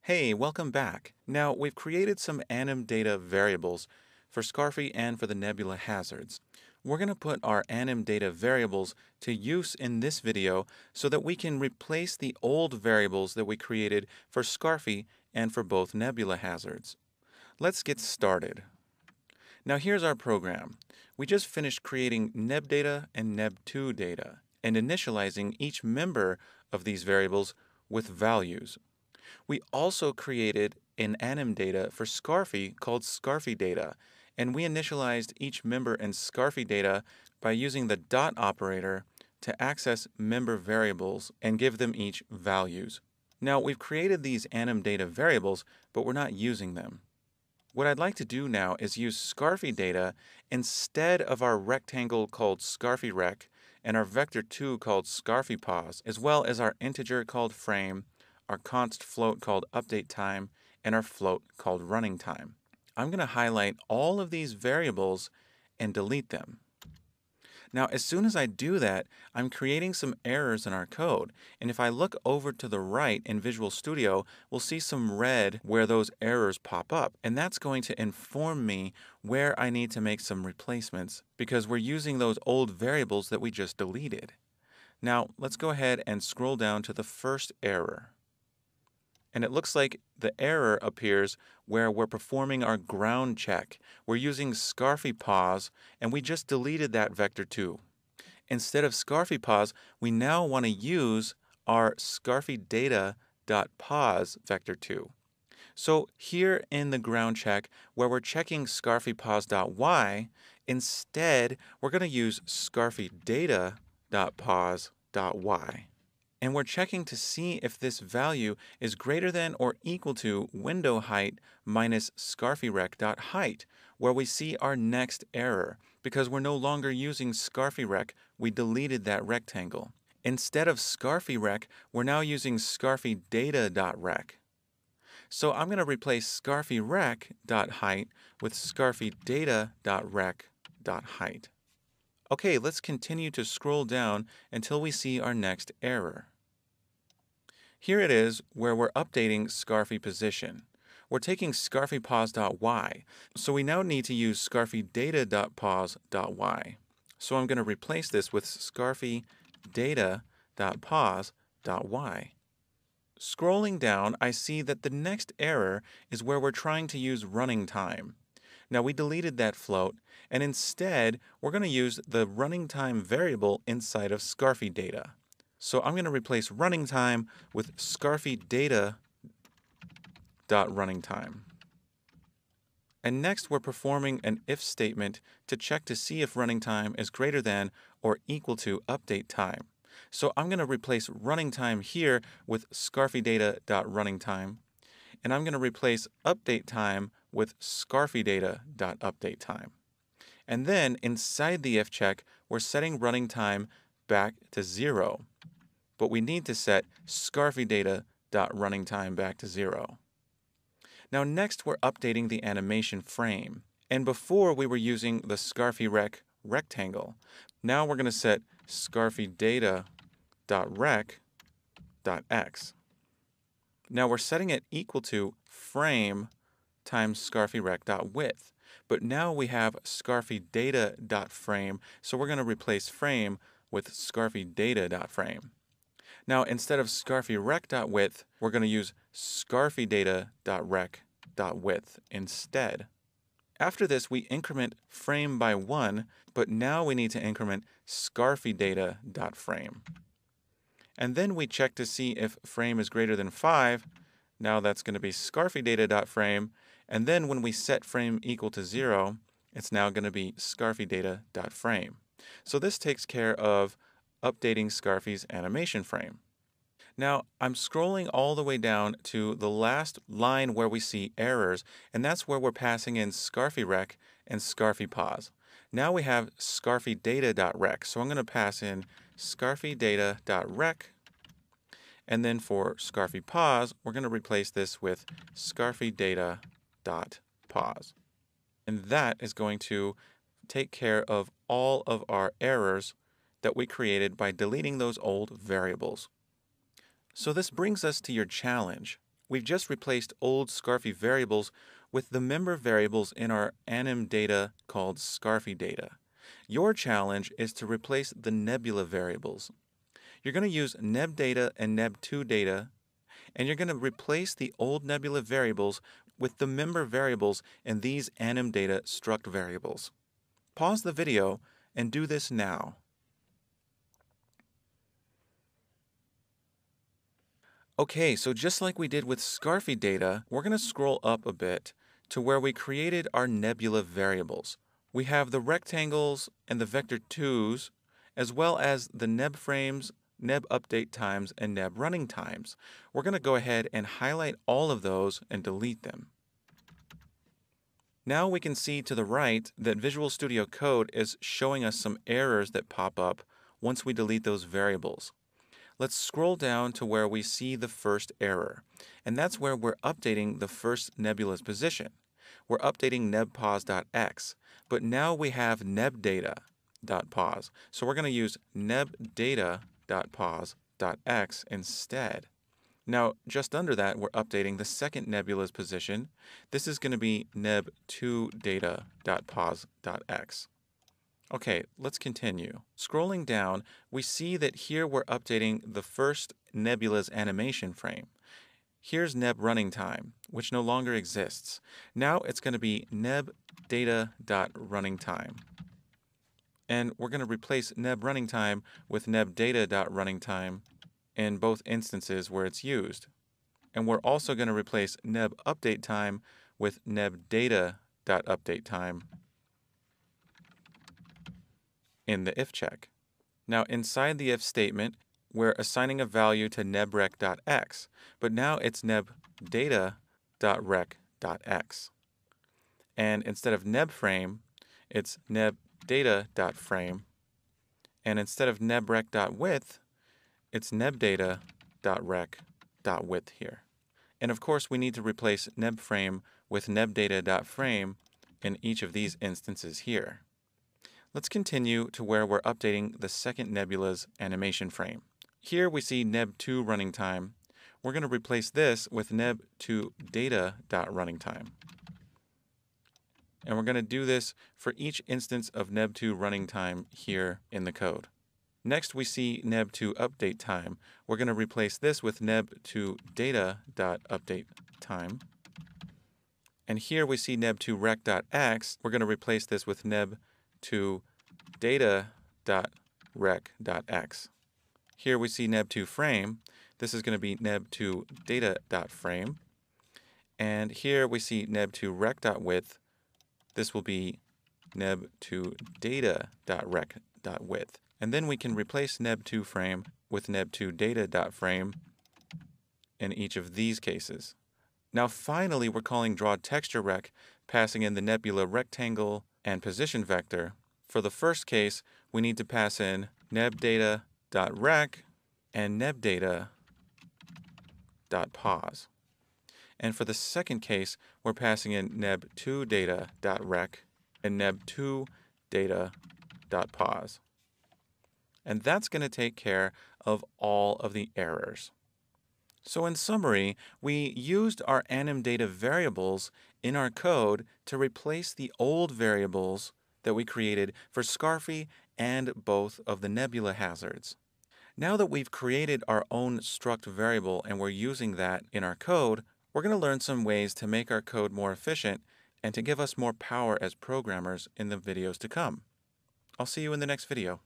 Hey, welcome back. Now, we've created some AnimData variables for Scarfy and for the nebula hazards. We're going to put our AnimData variables to use in this video so that we can replace the old variables that we created for Scarfy and for both nebula hazards. Let's get started. Now, here's our program. We just finished creating nebdata and neb2 data and initializing each member of these variables with values. We also created an AnimData for Scarfy called ScarfyData, and we initialized each member in ScarfyData by using the dot operator to access member variables and give them each values. Now, we've created these AnimData variables, but we're not using them. What I'd like to do now is use ScarfyData instead of our rectangle called ScarfyRec and our vector2 called ScarfyPos, as well as our integer called frame, our const float called updateTime, and our float called runningTime. I'm going to highlight all of these variables and delete them. Now, as soon as I do that, I'm creating some errors in our code. And if I look over to the right in Visual Studio, we'll see some red where those errors pop up. And that's going to inform me where I need to make some replacements because we're using those old variables that we just deleted. Now, let's go ahead and scroll down to the first error. And it looks like the error appears where we're performing our ground check. We're using ScarfyPos, and we just deleted that vector2. Instead of ScarfyPos, we now want to use our ScarfyData.pos vector2. So here in the ground check, where we're checking ScarfyPos.y, instead, we're going to use ScarfyData.pos.y. And we're checking to see if this value is greater than or equal to window height minus ScarfyRec.height, where we see our next error. Because we're no longer using ScarfyRec, we deleted that rectangle. Instead of ScarfyRec, we're now using ScarfyData.rec. So I'm going to replace ScarfyRec.height with ScarfyData.rec.height. Okay, let's continue to scroll down until we see our next error. Here it is where we're updating Scarfy position. We're taking ScarfyPos.y, so we now need to use ScarfyData.pos.y. So I'm going to replace this with ScarfyData.pos.y. Scrolling down, I see that the next error is where we're trying to use running time. Now we deleted that float, and instead we're going to use the running time variable inside of ScarfyData. So I'm going to replace running time with ScarfyData.runningTime. And next we're performing an if statement to check to see if running time is greater than or equal to update time. So I'm going to replace running time here with ScarfyData.runningTime, and I'm going to replace update time with ScarfyData.updateTime. And then inside the if check, we're setting running time back to 0. But we need to set ScarfyData.runningTime back to 0. Now next we're updating the animation frame. And before we were using the ScarfyRec rectangle. Now we're going to set ScarfyData.rec.x. Now we're setting it equal to frame times ScarfyRec.width. But now we have ScarfyData.frame, so we're going to replace frame with ScarfyData.frame. Now, instead of ScarfyRec.width, we're going to use ScarfyData.rec.width instead. After this, we increment frame by 1, but now we need to increment ScarfyData.frame. And then we check to see if frame is greater than 5. Now that's going to be ScarfyData.frame. And then when we set frame equal to 0, it's now going to be ScarfyData.frame. So this takes care of updating Scarfy's animation frame. Now, I'm scrolling all the way down to the last line where we see errors, and that's where we're passing in ScarfyRec and ScarfyPos. Now we have ScarfyData.rec, so I'm going to pass in ScarfyData.rec, and then for ScarfyPos, we're going to replace this with ScarfyData.pos. And that is going to take care of all of our errors that we created by deleting those old variables. So this brings us to your challenge. we've just replaced old Scarfy variables with the member variables in our AnimData called Scarfy data. Your challenge is to replace the nebula variables. You're going to use nebdata and neb2data, and you're going to replace the old nebula variables with the member variables in these AnimData struct variables. Pause the video and do this now. Okay, so just like we did with Scarfy data, we're going to scroll up a bit to where we created our nebula variables. We have the rectangles and the vector 2's, as well as the neb frames, neb update times, and neb running times. We're going to go ahead and highlight all of those and delete them. Now we can see to the right that Visual Studio Code is showing us some errors that pop up once we delete those variables. Let's scroll down to where we see the first error, and that's where we're updating the first nebula's position. We're updating nebpos.x, but now we have nebdata.pos, so we're going to use nebdata.pos.x instead. Now, just under that, we're updating the second nebula's position. This is going to be neb2data.pos.x. Okay, let's continue. Scrolling down, we see that here we're updating the first nebula's animation frame. Here's neb running time, which no longer exists. Now it's going to be nebdata.runningtime. And we're going to replace neb running time with nebdata.runningtime in both instances where it's used. And we're also going to replace neb update time with nebdata.updateTime in the if check. Now inside the if statement, we're assigning a value to nebrec.x, but now it's nebdata.rec.x. And instead of nebframe, it's nebdata.frame. And instead of nebrec.width, it's nebdata.rec.width here. And of course, we need to replace nebframe with nebdata.frame in each of these instances here. Let's continue to where we're updating the second nebula's animation frame. Here we see neb2 running time. We're going to replace this with neb2data.runningtime. And we're going to do this for each instance of neb2 running time here in the code. Next, we see neb2 update time. We're going to replace this with neb2data.updateTime. And here we see neb2rec.x. We're going to replace this with neb2data.rec.x. Here we see neb2frame. This is going to be neb2data.frame. And here we see neb2rec.width. This will be neb2data.rec.width. And then we can replace neb2frame with neb2data.frame in each of these cases. Now finally, we're calling drawTextureRec, passing in the nebula rectangle and position vector. For the first case, we need to pass in nebdata.rec and nebdata.pos. And for the second case, we're passing in neb2data.rec and neb2data.pos. And that's going to take care of all of the errors. So in summary, we used our AnimData variables in our code to replace the old variables that we created for Scarfy and both of the nebula hazards. Now that we've created our own struct variable and we're using that in our code, we're going to learn some ways to make our code more efficient and to give us more power as programmers in the videos to come. I'll see you in the next video.